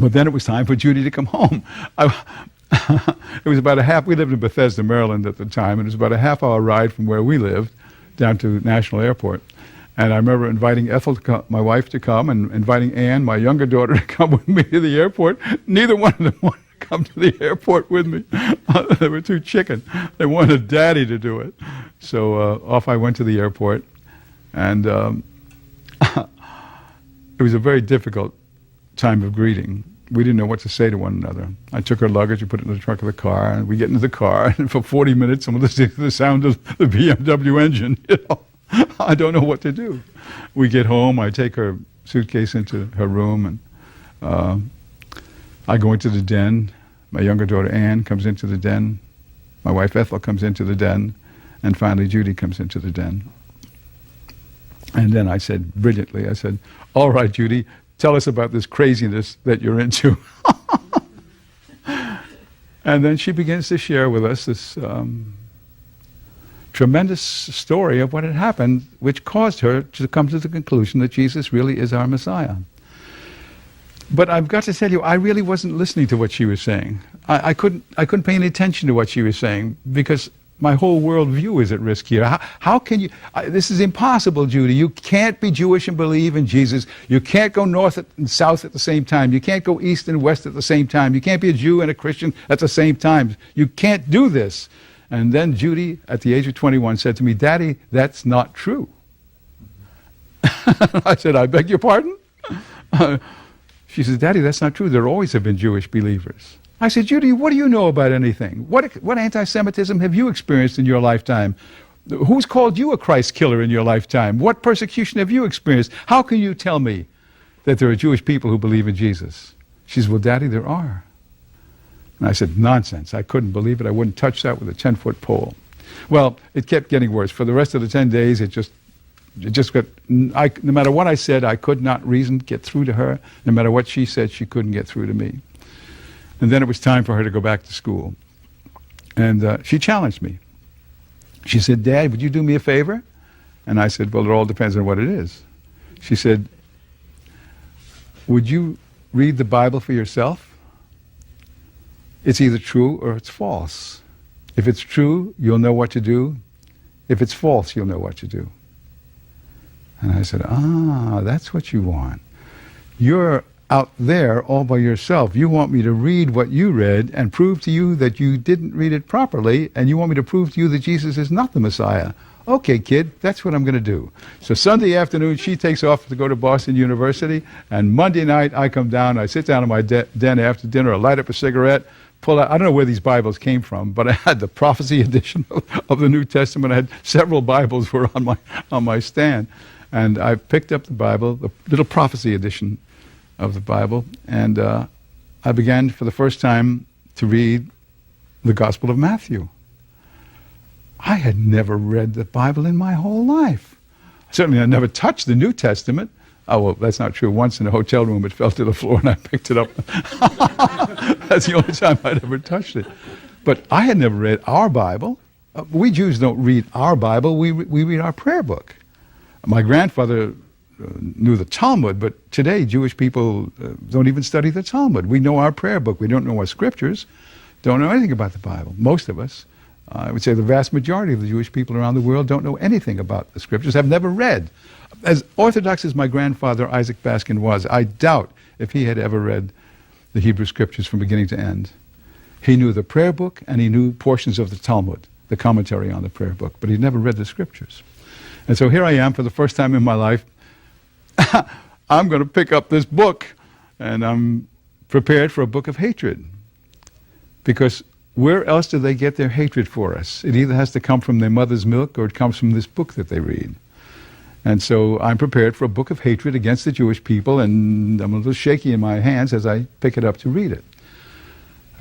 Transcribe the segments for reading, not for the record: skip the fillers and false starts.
But then it was time for Judy to come home. It was about we lived in Bethesda, Maryland at the time, and it was about a half-hour ride from where we lived down to National Airport. And I remember inviting Ethel, my wife, to come, and inviting Ann, my younger daughter, to come with me to the airport. Neither one of them wanted to come to the airport with me. They were too chicken. They wanted Daddy to do it. So off I went to the airport, and it was a very difficult time of greeting. We didn't know what to say to one another. I took her luggage and put it in the trunk of the car, and we get into the car, and for 40 minutes I'm listening to the sound of the BMW engine. I don't know what to do. We get home, I take her suitcase into her room, and I go into the den. My younger daughter Ann comes into the den. My wife Ethel comes into the den, and finally Judy comes into the den. And then I said, brilliantly, I said, "All right, Judy, tell us about this craziness that you're into." And then she begins to share with us this tremendous story of what had happened, which caused her to come to the conclusion that Jesus really is our Messiah. But I've got to tell you, I really wasn't listening to what she was saying. I couldn't pay any attention to what she was saying because my whole worldview is at risk here. How can you? This is impossible, Judy. You can't be Jewish and believe in Jesus. You can't go north and south at the same time. You can't go east and west at the same time. You can't be a Jew and a Christian at the same time. You can't do this. And then Judy, at the age of 21, said to me, "Daddy, that's not true." I said, "I beg your pardon?" She says, "Daddy, that's not true. There always have been Jewish believers." I said, "Judy, what do you know about anything? What anti-Semitism have you experienced in your lifetime? Who's called you a Christ killer in your lifetime? What persecution have you experienced? How can you tell me that there are Jewish people who believe in Jesus?" She says, "Well, Daddy, there are." And I said, "Nonsense. I couldn't believe it. I wouldn't touch that with a 10-foot pole." Well, it kept getting worse. For the rest of the 10 days, it just got, no matter what I said, I could not get through to her. No matter what she said, she couldn't get through to me. And then it was time for her to go back to school. And she challenged me. She said, "Dad, would you do me a favor?" And I said, "Well, it all depends on what it is." She said, "Would you read the Bible for yourself? It's either true or it's false. If it's true, you'll know what to do. If it's false, you'll know what to do." And I said, "That's what you want. You're out there all by yourself. You want me to read what you read and prove to you that you didn't read it properly, and you want me to prove to you that Jesus is not the Messiah. Okay, kid, that's what I'm going to do." So Sunday afternoon, she takes off to go to Boston University, and Monday night, I come down, I sit down in my den after dinner, I light up a cigarette, pull out, I don't know where these Bibles came from, but I had the prophecy edition of the New Testament. I had several Bibles were on my stand. And I picked up the Bible, the little prophecy edition of the Bible, and I began for the first time to read the Gospel of Matthew. I had never read the Bible in my whole life. Certainly I never touched the New Testament. Oh, well, that's not true. Once in a hotel room it fell to the floor and I picked it up. That's the only time I'd ever touched it. But I had never read our Bible. We Jews don't read our Bible, we read our prayer book. My grandfather knew the Talmud, but today Jewish people don't even study the Talmud. We know our prayer book. We don't know our scriptures, don't know anything about the Bible. Most of us, I would say the vast majority of the Jewish people around the world don't know anything about the scriptures, have never read. As orthodox as my grandfather Isaac Baskin was, I doubt if he had ever read the Hebrew scriptures from beginning to end. He knew the prayer book and he knew portions of the Talmud, the commentary on the prayer book, but he'd never read the scriptures. And so here I am for the first time in my life. I'm going to pick up this book, and I'm prepared for a book of hatred. Because where else do they get their hatred for us? It either has to come from their mother's milk or it comes from this book that they read. And so I'm prepared for a book of hatred against the Jewish people, and I'm a little shaky in my hands as I pick it up to read it.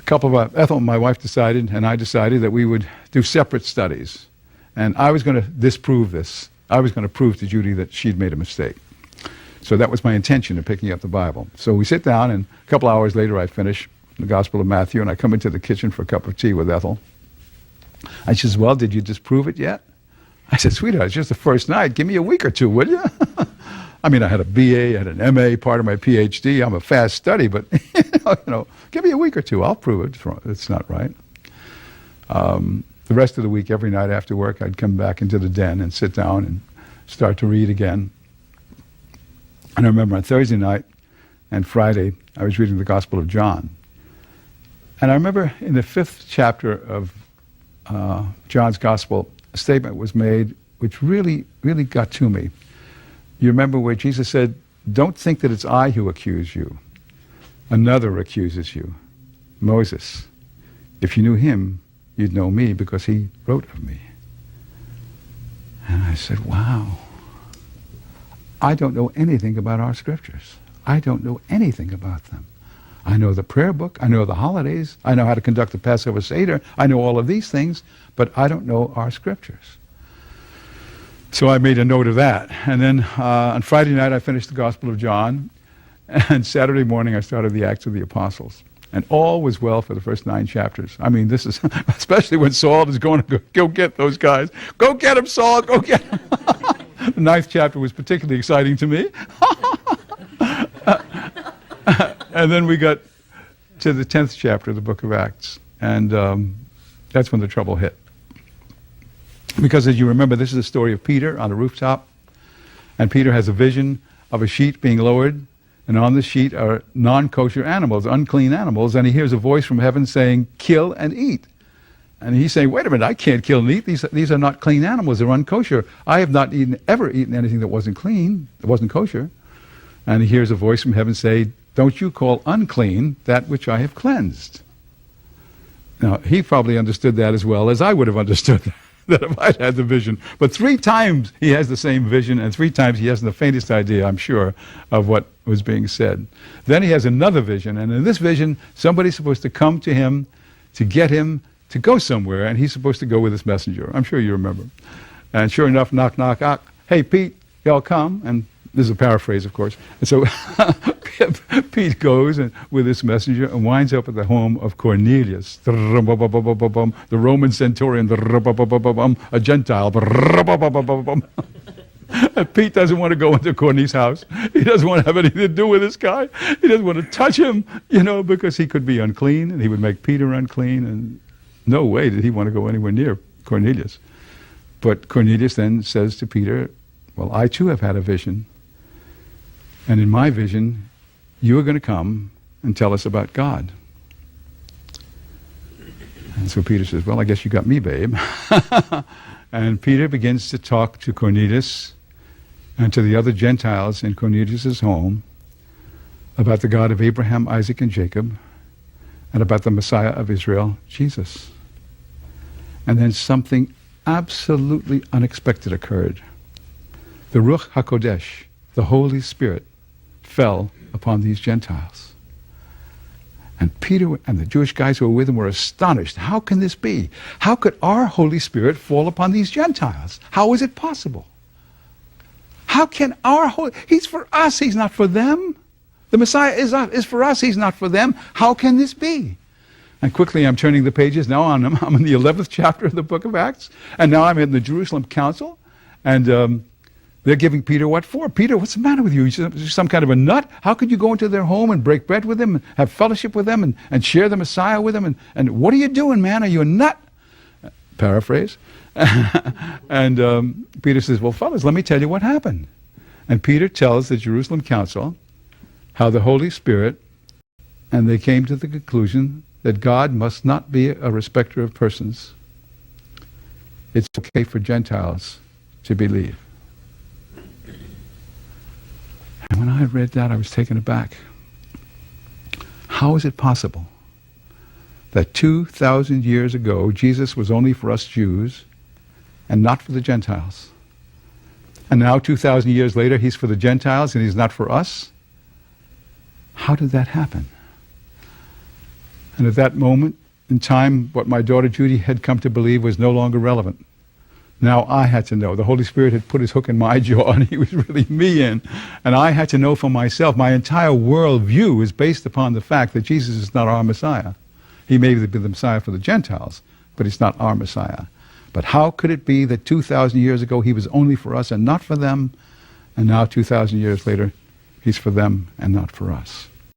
Ethel, my wife, decided, and I decided that we would do separate studies. And I was going to disprove this. I was going to prove to Judy that she'd made a mistake. So that was my intention in picking up the Bible. So we sit down, and a couple hours later I finish the Gospel of Matthew, and I come into the kitchen for a cup of tea with Ethel. And she says, "Well, did you disprove it yet?" I said, "Sweetheart, it's just the first night. Give me a week or two, will you?" I mean, I had a BA, I had an MA, part of my PhD. I'm a fast study, but give me a week or two. I'll prove it's not right. The rest of the week, every night after work, I'd come back into the den and sit down and start to read again. And I remember on Thursday night and Friday, I was reading the Gospel of John. And I remember in the 5th chapter of John's Gospel, a statement was made which really, really got to me. You remember where Jesus said, "Don't think that it's I who accuse you. Another accuses you, Moses. If you knew him, you'd know me because he wrote of me." And I said, wow. I don't know anything about our scriptures. I don't know anything about them. I know the prayer book. I know the holidays. I know how to conduct the Passover Seder. I know all of these things, but I don't know our scriptures. So I made a note of that. And then on Friday night, I finished the Gospel of John. And Saturday morning, I started the Acts of the Apostles. And all was well for the first 9 chapters. I mean, this is, especially when Saul is going to go get those guys. Go get him, Saul, go get him. The 9th chapter was particularly exciting to me. And then we got to the 10th chapter of the book of Acts. And that's when the trouble hit. Because as you remember, this is the story of Peter on a rooftop. And Peter has a vision of a sheet being lowered. And on the sheet are non-kosher animals, unclean animals. And he hears a voice from heaven saying, "Kill and eat." And he's saying, wait a minute, I can't kill and eat. These are not clean animals. They're unkosher. I have not ever eaten anything that wasn't clean, that wasn't kosher. And he hears a voice from heaven say, "Don't you call unclean that which I have cleansed." Now, he probably understood that as well as I would have understood that if I'd had the vision. But 3 times he has the same vision, and 3 times he hasn't the faintest idea, I'm sure, of what was being said. Then he has another vision, and in this vision, somebody's supposed to come to him to get him to go somewhere, and he's supposed to go with his messenger. I'm sure you remember. And sure enough, knock, knock, knock. "Hey, Pete, y'all come." And this is a paraphrase, of course. And so Pete goes with his messenger and winds up at the home of Cornelius, the Roman centurion, a Gentile. And Pete doesn't want to go into Cornelius' house. He doesn't want to have anything to do with this guy. He doesn't want to touch him, because he could be unclean, and he would make Peter unclean, and no way did he want to go anywhere near Cornelius. But Cornelius then says to Peter, "Well, I too have had a vision. And in my vision, you are going to come and tell us about God." And so Peter says, "Well, I guess you got me, babe." And Peter begins to talk to Cornelius and to the other Gentiles in Cornelius' home about the God of Abraham, Isaac, and Jacob, and about the Messiah of Israel, Jesus. And then something absolutely unexpected occurred. The Ruach HaKodesh, the Holy Spirit, fell upon these Gentiles. And Peter and the Jewish guys who were with him were astonished. How can this be? How could our Holy Spirit fall upon these Gentiles? How is it possible? How can He's for us, he's not for them. The Messiah is for us, he's not for them. How can this be? And quickly I'm turning the pages. Now I'm in the 11th chapter of the book of Acts. And now I'm in the Jerusalem Council. And they're giving Peter what for? "Peter, what's the matter with you? You're some kind of a nut? How could you go into their home and break bread with them and have fellowship with them and share the Messiah with them? And what are you doing, man? Are you a nut?" Paraphrase. And Peter says, "Well, fellas, let me tell you what happened." And Peter tells the Jerusalem Council how the Holy Spirit, and they came to the conclusion that God must not be a respecter of persons. It's okay for Gentiles to believe. And when I read that, I was taken aback. How is it possible that 2,000 years ago, Jesus was only for us Jews and not for the Gentiles? And now 2,000 years later, he's for the Gentiles and he's not for us? How did that happen? And at that moment in time, what my daughter Judy had come to believe was no longer relevant. Now I had to know. The Holy Spirit had put his hook in my jaw and he was reeling me in. And I had to know for myself. My entire worldview is based upon the fact that Jesus is not our Messiah. He may be the Messiah for the Gentiles, but he's not our Messiah. But how could it be that 2,000 years ago he was only for us and not for them, and now 2,000 years later he's for them and not for us?